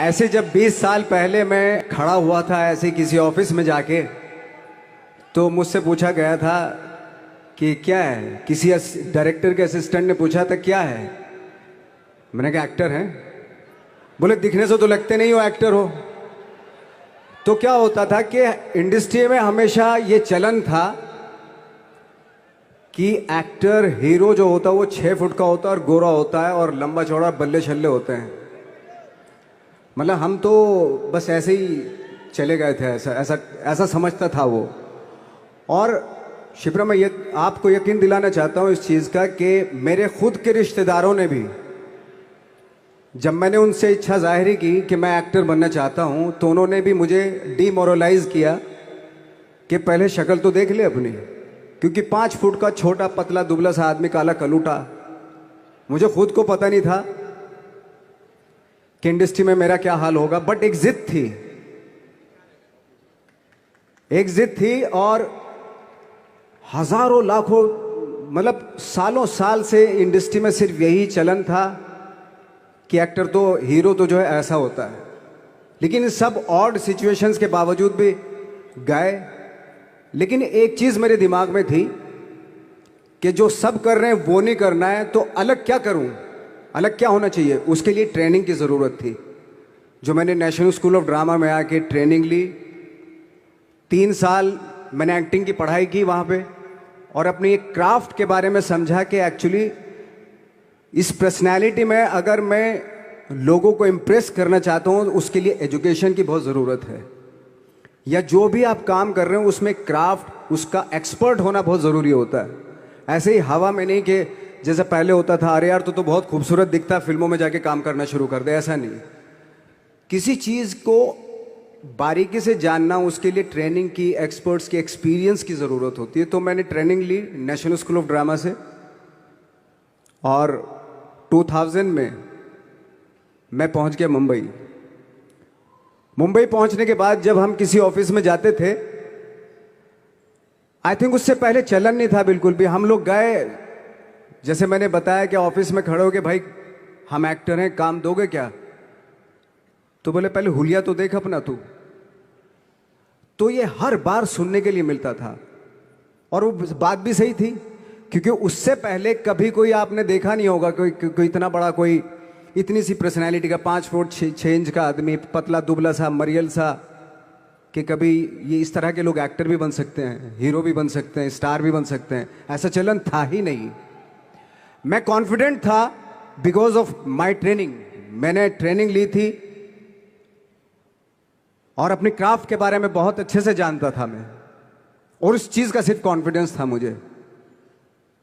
ऐसे जब 20 साल पहले मैं खड़ा हुआ था ऐसे किसी ऑफिस में जाके, तो मुझसे पूछा गया था कि क्या है। किसी डायरेक्टर के असिस्टेंट ने पूछा था क्या है। मैंने कहा एक्टर हैं। बोले दिखने से तो लगते नहीं हो एक्टर हो। तो क्या होता था कि इंडस्ट्री में हमेशा ये चलन था कि एक्टर हीरो जो होता है वो 6 फुट का होता है और गोरा होता है और लंबा चौड़ा बल्ले छल्ले होते हैं। मतलब हम तो बस ऐसे ही चले गए थे, ऐसा ऐसा ऐसा समझता था वो। और शिप्रा, मैं ये आपको यकीन दिलाना चाहता हूँ इस चीज़ का कि मेरे खुद के रिश्तेदारों ने भी, जब मैंने उनसे इच्छा जाहिर की कि मैं एक्टर बनना चाहता हूँ, तो उन्होंने भी मुझे डीमोरलाइज किया कि पहले शक्ल तो देख ले अपनी, क्योंकि 5 फुट का छोटा पतला दुबला सा आदमी, काला कलूटा। मुझे खुद को पता नहीं था कि इंडस्ट्री में मेरा क्या हाल होगा, बट एक जिद थी, एक जिद थी। और हजारों लाखों, मतलब सालों साल से इंडस्ट्री में सिर्फ यही चलन था कि एक्टर तो, हीरो तो जो है ऐसा होता है। लेकिन सब ऑड सिचुएशंस के बावजूद भी गए। लेकिन एक चीज मेरे दिमाग में थी कि जो सब कर रहे हैं वो नहीं करना है, तो अलग क्या करूं, अलग क्या होना चाहिए। उसके लिए ट्रेनिंग की ज़रूरत थी, जो मैंने नेशनल स्कूल ऑफ ड्रामा में आके ट्रेनिंग ली। 3 साल मैंने एक्टिंग की पढ़ाई की वहाँ पे, और अपनी एक क्राफ्ट के बारे में समझा कि एक्चुअली इस पर्सनैलिटी में अगर मैं लोगों को इम्प्रेस करना चाहता हूँ, उसके लिए एजुकेशन की बहुत ज़रूरत है। या जो भी आप काम कर रहे हो उसमें क्राफ्ट, उसका एक्सपर्ट होना बहुत ज़रूरी होता है। ऐसे ही हवा में नहीं कि जैसे पहले होता था, अरे यार तो बहुत खूबसूरत दिखता है, फिल्मों में जाके काम करना शुरू कर दे, ऐसा नहीं। किसी चीज़ को बारीकी से जानना, उसके लिए ट्रेनिंग की, एक्सपर्ट्स की, एक्सपीरियंस की ज़रूरत होती है। तो मैंने ट्रेनिंग ली नेशनल स्कूल ऑफ ड्रामा से, और 2000 में मैं पहुंच गया मुंबई। मुंबई पहुंचने के बाद जब हम किसी ऑफिस में जाते थे, आई थिंक उससे पहले चलन नहीं था बिल्कुल भी। हम लोग गए, जैसे मैंने बताया कि ऑफिस में खड़े हो के, भाई हम एक्टर हैं, काम दोगे क्या। तो बोले पहले हुलिया तो देख अपना तू। तो ये हर बार सुनने के लिए मिलता था, और वो बात भी सही थी, क्योंकि उससे पहले कभी कोई आपने देखा नहीं होगा कोई इतना बड़ा, कोई इतनी सी पर्सनैलिटी का 5 फुट 6 इंच का आदमी, पतला दुबला सा मरियल सा, कि कभी ये इस तरह के लोग एक्टर भी बन सकते हैं, हीरो भी बन सकते हैं, स्टार भी बन सकते हैं। ऐसा चलन था ही नहीं। मैं कॉन्फिडेंट था बिकॉज ऑफ माई ट्रेनिंग। मैंने ट्रेनिंग ली थी और अपनी क्राफ्ट के बारे में बहुत अच्छे से जानता था मैं, और उस चीज़ का सिर्फ कॉन्फिडेंस था मुझे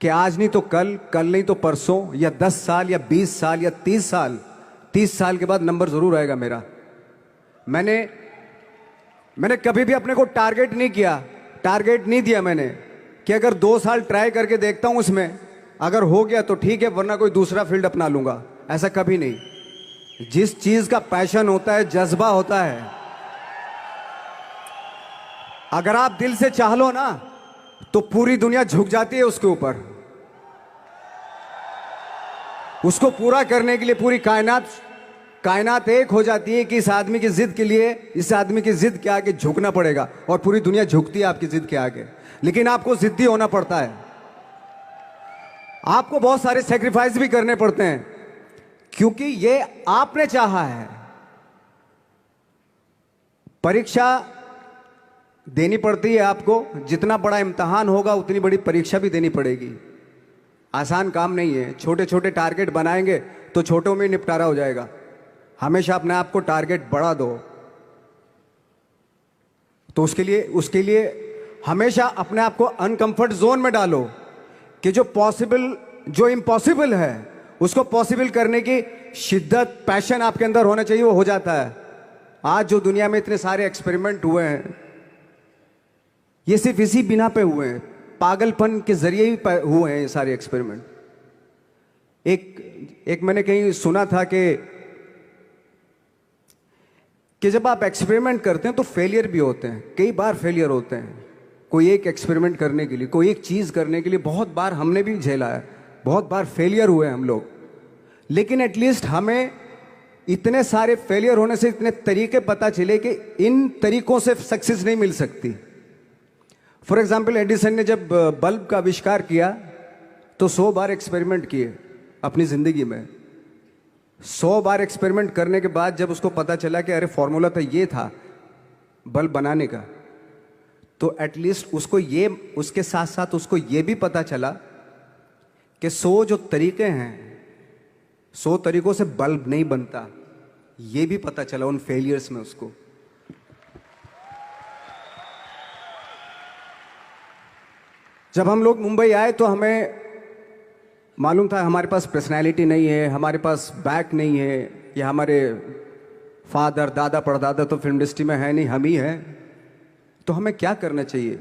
कि आज नहीं तो कल, कल नहीं तो परसों, या 10 साल या 20 साल या 30 साल, 30 साल के बाद नंबर जरूर आएगा मेरा। मैंने कभी भी अपने को टारगेट नहीं किया, टारगेट नहीं दिया मैंने कि अगर 2 साल ट्राई करके देखता हूं, उसमें अगर हो गया तो ठीक है, वरना कोई दूसरा फील्ड अपना लूंगा। ऐसा कभी नहीं। जिस चीज का पैशन होता है, जज्बा होता है, अगर आप दिल से चाह लो ना, तो पूरी दुनिया झुक जाती है उसके ऊपर। उसको पूरा करने के लिए पूरी कायनात एक हो जाती है कि इस आदमी की जिद के लिए, इस आदमी की जिद के आगे झुकना पड़ेगा, और पूरी दुनिया झुकती है आपकी जिद के आगे। लेकिन आपको जिद्दी होना पड़ता है, आपको बहुत सारे सेक्रीफाइस भी करने पड़ते हैं, क्योंकि ये आपने चाहा है। परीक्षा देनी पड़ती है आपको, जितना बड़ा इम्तहान होगा उतनी बड़ी परीक्षा भी देनी पड़ेगी। आसान काम नहीं है। छोटे छोटे टारगेट बनाएंगे तो छोटों में निपटारा हो जाएगा। हमेशा अपने आप को टारगेट बढ़ा दो। तो उसके लिए हमेशा अपने आप को अनकंफर्ट जोन में डालो, कि जो इम्पॉसिबल है उसको पॉसिबल करने की शिद्दत, पैशन आपके अंदर होना चाहिए, वो हो जाता है। आज जो दुनिया में इतने सारे एक्सपेरिमेंट हुए हैं, ये सिर्फ इसी बिना पे हुए हैं, पागलपन के जरिए ही हुए हैं ये सारे एक्सपेरिमेंट। एक मैंने कहीं सुना था कि जब आप एक्सपेरिमेंट करते हैं तो फेलियर भी होते हैं, कई बार फेलियर होते हैं। कोई एक एक्सपेरिमेंट करने के लिए, कोई एक चीज करने के लिए बहुत बार हमने भी झेला है, बहुत बार फेलियर हुए हम लोग। लेकिन एटलीस्ट हमें इतने सारे फेलियर होने से इतने तरीके पता चले कि इन तरीकों से सक्सेस नहीं मिल सकती। फॉर एग्जाम्पल, एडिसन ने जब बल्ब का आविष्कार किया तो 100 बार एक्सपेरिमेंट किए अपनी जिंदगी में। 100 बार एक्सपेरिमेंट करने के बाद जब उसको पता चला कि अरे फॉर्मूला तो ये था बल्ब बनाने का, तो एटलीस्ट उसको ये, उसके साथ साथ उसको ये भी पता चला कि 100 जो तरीके हैं, 100 तरीकों से बल्ब नहीं बनता, ये भी पता चला उन फेलियर्स में उसको। जब हम लोग मुंबई आए तो हमें मालूम था हमारे पास पर्सनैलिटी नहीं है, हमारे पास बैक नहीं है, या हमारे फादर दादा परदादा तो फिल्म इंडस्ट्री में है नहीं, हम ही हैं, तो हमें क्या करना चाहिए।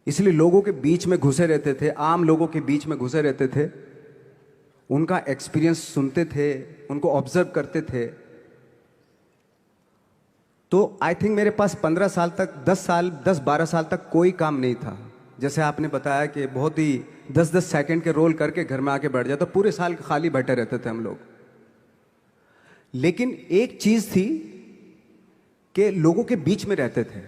इसलिए लोगों के बीच में घुसे रहते थे, आम लोगों के बीच में घुसे रहते थे, उनका एक्सपीरियंस सुनते थे, उनको ऑब्जर्व करते थे। तो आई थिंक मेरे पास 15 साल तक, 10-12 साल तक कोई काम नहीं था। जैसे आपने बताया कि बहुत ही 10-10 सेकंड के रोल करके घर में आके बैठ जाता, पूरे साल खाली बैठे रहते थे हम लोग। लेकिन एक चीज थी कि लोगों के बीच में रहते थे।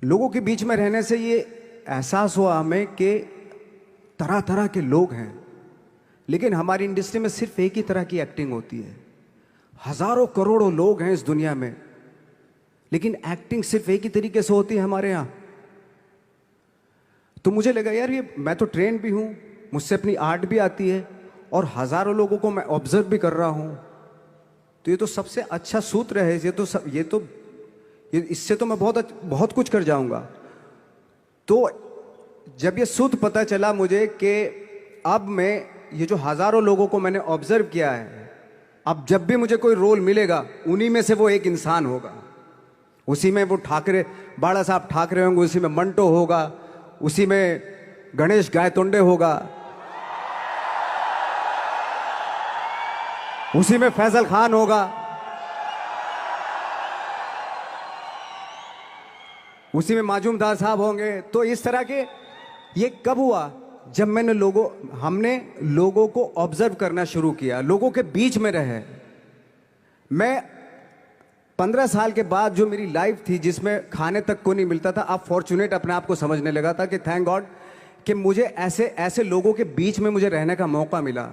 लोगों के बीच में रहने से ये एहसास हुआ हमें कि तरह तरह के लोग हैं, लेकिन हमारी इंडस्ट्री में सिर्फ एक ही तरह की एक्टिंग होती है। हजारों करोड़ों लोग हैं इस दुनिया में, लेकिन एक्टिंग सिर्फ एक ही तरीके से होती है हमारे यहां। तो मुझे लगा यार, ये मैं तो ट्रेन भी हूं, मुझसे अपनी आर्ट भी आती है, और हजारों लोगों को मैं ऑब्जर्व भी कर रहा हूं, तो ये तो सबसे अच्छा सूत्र है। ये इससे तो मैं बहुत कुछ कर जाऊंगा। तो जब ये सूत्र पता चला मुझे कि अब मैं ये जो हजारों लोगों को मैंने ऑब्जर्व किया है, अब जब भी मुझे कोई रोल मिलेगा उन्हीं में से वो एक इंसान होगा। उसी में वो ठाकरे, बाला साहब ठाकरे होंगे, उसी में मंटो होगा, उसी में गणेश गायतोंडे होगा, उसी में फैजल खान होगा, उसी में माजूमदार साहब होंगे। तो इस तरह के, ये कब हुआ? जब हमने लोगों को ऑब्जर्व करना शुरू किया, लोगों के बीच में रहे। मैं 15 साल के बाद जो मेरी लाइफ थी, जिसमें खाने तक को नहीं मिलता था, अब फॉर्चुनेट अपने आप को समझने लगा था कि थैंक गॉड कि मुझे ऐसे ऐसे लोगों के बीच में मुझे रहने का मौका मिला।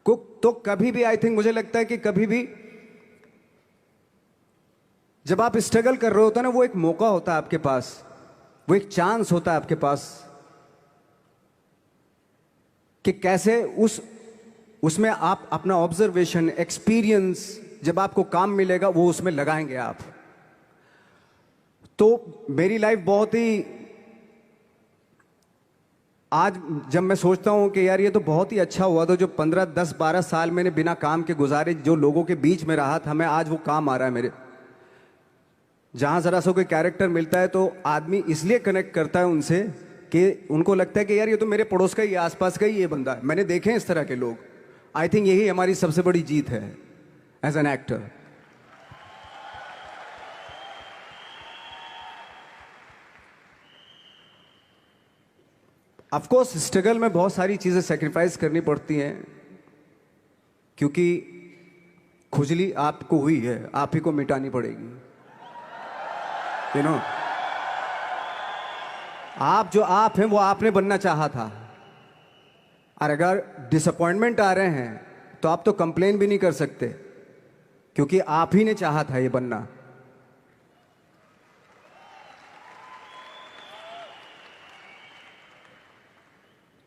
तो कभी भी, आई थिंक मुझे लगता है कि कभी भी जब आप स्ट्रगल कर रहे होते ना, वो एक मौका होता है आपके पास, वो एक चांस होता है आपके पास कि कैसे उसमें आप अपना ऑब्जर्वेशन, एक्सपीरियंस, जब आपको काम मिलेगा वो उसमें लगाएंगे आप। तो मेरी लाइफ बहुत ही, आज जब मैं सोचता हूं कि यार ये तो बहुत ही अच्छा हुआ, तो जो 15, 10, 12 साल मैंने बिना काम के गुजारे, जो लोगों के बीच में रहा था मैं, आज वो काम आ रहा है मेरे। जहां जरा सा कोई कैरेक्टर मिलता है तो आदमी इसलिए कनेक्ट करता है उनसे कि उनको लगता है कि यार ये तो मेरे पड़ोस का ही, आसपास का ही ये बंदा है, मैंने देखे हैं इस तरह के लोग। आई थिंक यही हमारी सबसे बड़ी जीत है as an actor. Of course struggle में बहुत सारी चीजें सेक्रीफाइस करनी पड़ती हैं, क्योंकि खुजली आपको हुई है, आप ही को मिटानी पड़ेगी। यू नो, आप जो आप हैं वो आपने बनना चाहा था, और अगर डिसअपॉइंटमेंट आ रहे हैं तो आप तो कंप्लेन भी नहीं कर सकते, क्योंकि आप ही ने चाहा था ये बनना।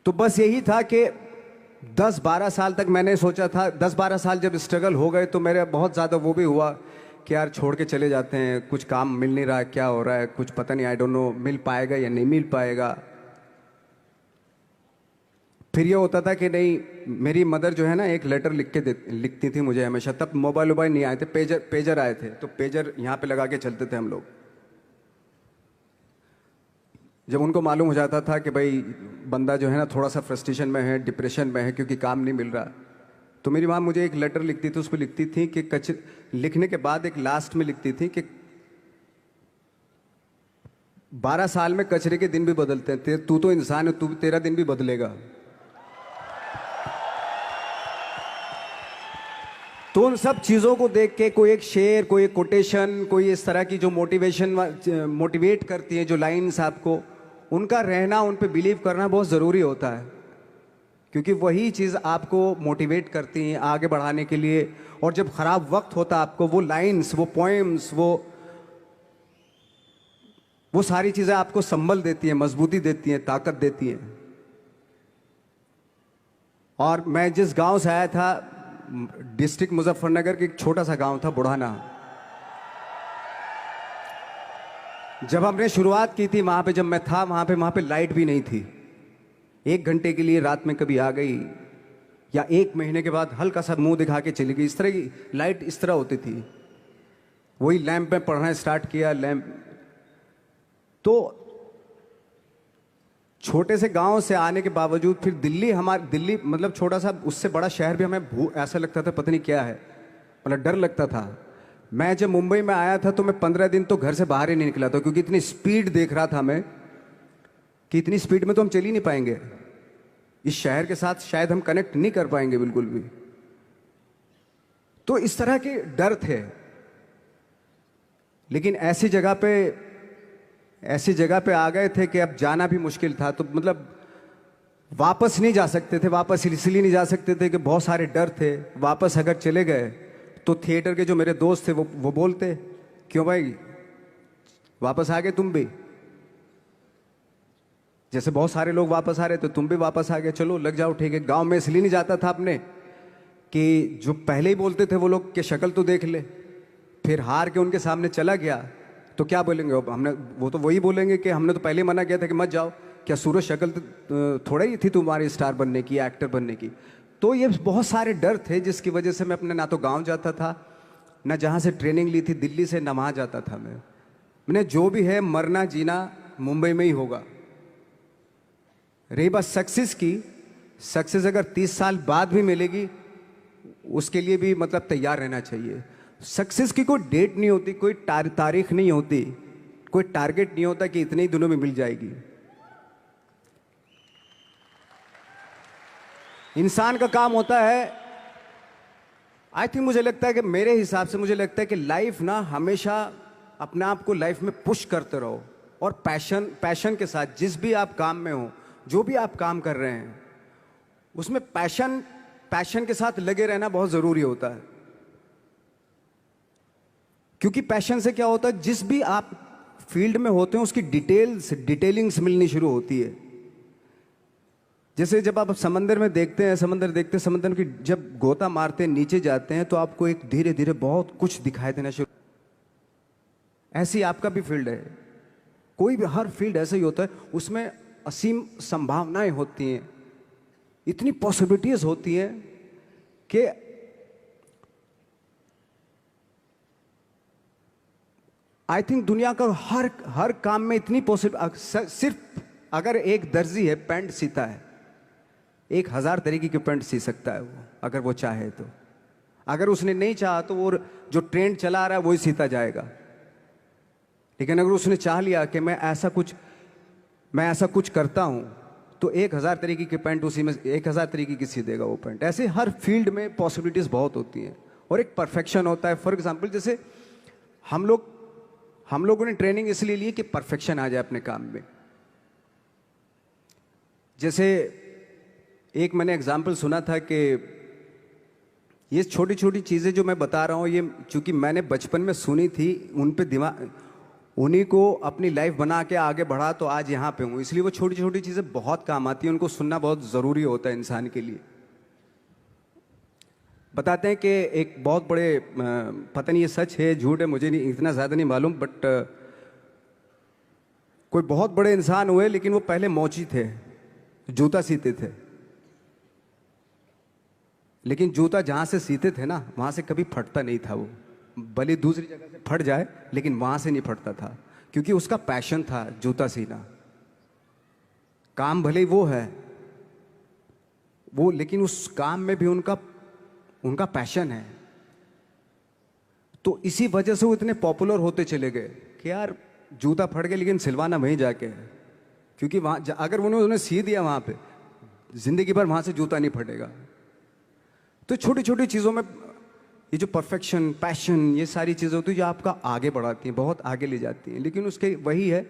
तो बस यही था कि 10-12 साल तक मैंने सोचा था, 10-12 साल जब स्ट्रगल हो गए तो मेरे बहुत ज़्यादा वो भी हुआ कि यार छोड़ के चले जाते हैं, कुछ काम मिल नहीं रहा है, क्या हो रहा है कुछ पता नहीं, आई डोंट नो मिल पाएगा या नहीं मिल पाएगा। फिर ये होता था कि नहीं, मेरी मदर जो है ना, एक लेटर लिखती थी मुझे हमेशा। तब मोबाइल नहीं आए थे, पेजर आए थे, तो पेजर यहाँ पे लगा के चलते थे हम लोग। जब उनको मालूम हो जाता था कि भाई बंदा जो है ना थोड़ा सा फ्रस्ट्रेशन में है, डिप्रेशन में है, क्योंकि काम नहीं मिल रहा, तो मेरी माँ मुझे एक लेटर लिखती थी। उसको लिखती थी कि लिखने के बाद एक लास्ट में लिखती थी कि 12 साल में कचरे के दिन भी बदलते हैं, तू तो इंसान है, तेरा दिन भी बदलेगा। तो उन सब चीज़ों को देख के कोई एक शेर, कोई एक कोटेशन, कोई इस तरह की जो मोटिवेट करती है जो लाइंस आपको, उनका रहना, उन पे बिलीव करना बहुत ज़रूरी होता है, क्योंकि वही चीज़ आपको मोटिवेट करती हैं आगे बढ़ाने के लिए। और जब ख़राब वक्त होता है आपको, वो लाइंस, वो पोएम्स, वो सारी चीज़ें आपको संबल देती हैं, मजबूती देती हैं, ताकत देती हैं। और मैं जिस गांव से आया था, डिस्ट्रिक्ट मुजफ्फरनगर के एक छोटा सा गांव था बुढ़ाना। जब हमने शुरुआत की थी वहां पे, जब मैं था वहां पे लाइट भी नहीं थी। 1 घंटे के लिए रात में कभी आ गई, या 1 महीने के बाद हल्का सा मुंह दिखा के चली गई। इस तरह की लाइट इस तरह होती थी। वही लैंप में पढ़ना स्टार्ट किया, लैंप। तो छोटे से गांव से आने के बावजूद फिर दिल्ली मतलब छोटा सा, उससे बड़ा शहर भी हमें ऐसा लगता था पता नहीं क्या है, मतलब डर लगता था। मैं जब मुंबई में आया था तो मैं 15 दिन तो घर से बाहर ही नहीं निकला था, क्योंकि इतनी स्पीड देख रहा था मैं कि इतनी स्पीड में तो हम चल ही नहीं पाएंगे, इस शहर के साथ शायद हम कनेक्ट नहीं कर पाएंगे बिल्कुल भी। तो इस तरह के डर थे। लेकिन ऐसी जगह पे आ गए थे कि अब जाना भी मुश्किल था। तो मतलब वापस नहीं जा सकते थे, वापस इसलिए नहीं जा सकते थे कि बहुत सारे डर थे। वापस अगर चले गए तो थिएटर के जो मेरे दोस्त थे वो बोलते, क्यों भाई वापस आ गए तुम भी, जैसे बहुत सारे लोग वापस आ रहे थे तुम भी वापस आ गए, चलो लग जाओ ठीक है। गांव में इसलिए नहीं जाता था अपने कि जो पहले ही बोलते थे वो लोग के शक्ल तो देख ले, फिर हार के उनके सामने चला गया तो क्या बोलेंगे वो तो वही बोलेंगे कि हमने तो पहले ही मना किया था कि मत जाओ, क्या सूरज शक्ल थोड़ा ही थी तुम्हारी स्टार बनने की, एक्टर बनने की। तो ये बहुत सारे डर थे जिसकी वजह से मैं अपने ना तो गांव जाता था, ना जहां से ट्रेनिंग ली थी दिल्ली से, ना वहां जाता था। मैंने जो भी है मरना जीना मुंबई में ही होगा। रही बात सक्सेस की, सक्सेस अगर 30 साल बाद भी मिलेगी उसके लिए भी मतलब तैयार रहना चाहिए। सक्सेस की कोई डेट नहीं होती, कोई तारीख नहीं होती, कोई टारगेट नहीं होता कि इतने ही दिनों में मिल जाएगी। इंसान का काम होता है, आई थिंक मुझे लगता है कि मेरे हिसाब से मुझे लगता है कि लाइफ ना हमेशा अपने आप को लाइफ में पुश करते रहो, और पैशन के साथ जिस भी आप काम में हो, जो भी आप काम कर रहे हैं उसमें पैशन के साथ लगे रहना बहुत ज़रूरी होता है। क्योंकि पैशन से क्या होता है, जिस भी आप फील्ड में होते हैं उसकी डिटेलिंग्स मिलनी शुरू होती है। जैसे जब आप समंदर में देखते हैं, समंदर की जब गोता मारते हैं नीचे जाते हैं तो आपको एक धीरे धीरे बहुत कुछ दिखाई देना शुरू। ऐसी आपका भी फील्ड है, कोई भी हर फील्ड ऐसा ही होता है, उसमें असीम संभावनाएं होती हैं, इतनी पॉसिबिलिटीज होती हैं कि आई थिंक दुनिया का हर काम में इतनी सिर्फ अगर एक दर्जी है पैंट सीता है, 1000 तरीके की पैंट सी सकता है वो, अगर वो चाहे तो। अगर उसने नहीं चाहा तो वो जो ट्रेंड चला रहा है वही सीता जाएगा। लेकिन अगर उसने चाह लिया कि मैं ऐसा कुछ करता हूं, तो 1000 तरीके की पैंट उसी में 1000 तरीके की सी देगा वो पैंट। ऐसे हर फील्ड में पॉसिबिलिटीज बहुत होती हैं और एक परफेक्शन होता है। फॉर एग्जाम्पल जैसे हम लोगों ने ट्रेनिंग इसलिए ली कि परफेक्शन आ जाए अपने काम में। जैसे एक मैंने एग्जाम्पल सुना था कि ये छोटी छोटी चीज़ें जो मैं बता रहा हूँ, ये चूंकि मैंने बचपन में सुनी थी, उन पे दिमाग, उन्हीं को अपनी लाइफ बना के आगे बढ़ा तो आज यहाँ पे हूँ। इसलिए वो छोटी छोटी चीज़ें बहुत काम आती हैं, उनको सुनना बहुत ज़रूरी होता है इंसान के लिए। बताते हैं कि एक बहुत बड़े, पता नहीं ये सच है झूठ है, मुझे नहीं इतना ज़्यादा नहीं मालूम, बट कोई बहुत बड़े इंसान हुए, लेकिन वो पहले मोची थे, जूता सीते थे। लेकिन जूता जहाँ से सीते थे ना, वहाँ से कभी फटता नहीं था वो, भले दूसरी जगह से फट जाए लेकिन वहाँ से नहीं फटता था, क्योंकि उसका पैशन था जूता सीना। काम भले वो है वो, लेकिन उस काम में भी उनका पैशन है। तो इसी वजह से वो इतने पॉपुलर होते चले गए कि यार जूता फट गया लेकिन सिलवाना वहीं जाके है, क्योंकि वहाँ अगर उन्होंने सी दिया वहाँ पे, जिंदगी भर वहाँ से जूता नहीं फटेगा। तो छोटी छोटी चीज़ों में ये जो परफेक्शन, पैशन, ये सारी चीज़ें होती है जो आपका आगे बढ़ाती हैं, बहुत आगे ले जाती हैं। लेकिन उसके वही है,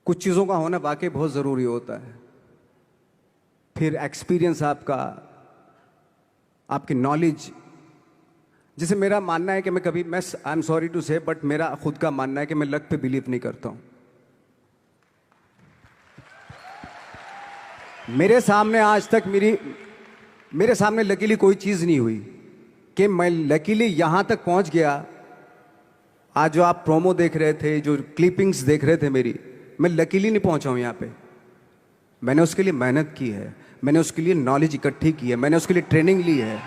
कुछ चीज़ों का होना वाकई बहुत ज़रूरी होता है। फिर एक्सपीरियंस आपका, आपकी नॉलेज। जैसे मेरा मानना है कि मैं कभी, मैं आई एम सॉरी टू से, बट मेरा खुद का मानना है कि मैं लक पे बिलीव नहीं करता हूँ। मेरे सामने आज तक मेरे सामने लकीली कोई चीज़ नहीं हुई कि मैं लकीली यहाँ तक पहुँच गया। आज जो आप प्रोमो देख रहे थे, जो क्लिपिंग्स देख रहे थे मेरी, मैं लकीली नहीं पहुँचा हूँ यहाँ पे। मैंने उसके लिए मेहनत की है, मैंने उसके लिए नॉलेज इकट्ठी की है, मैंने उसके लिए ट्रेनिंग ली है।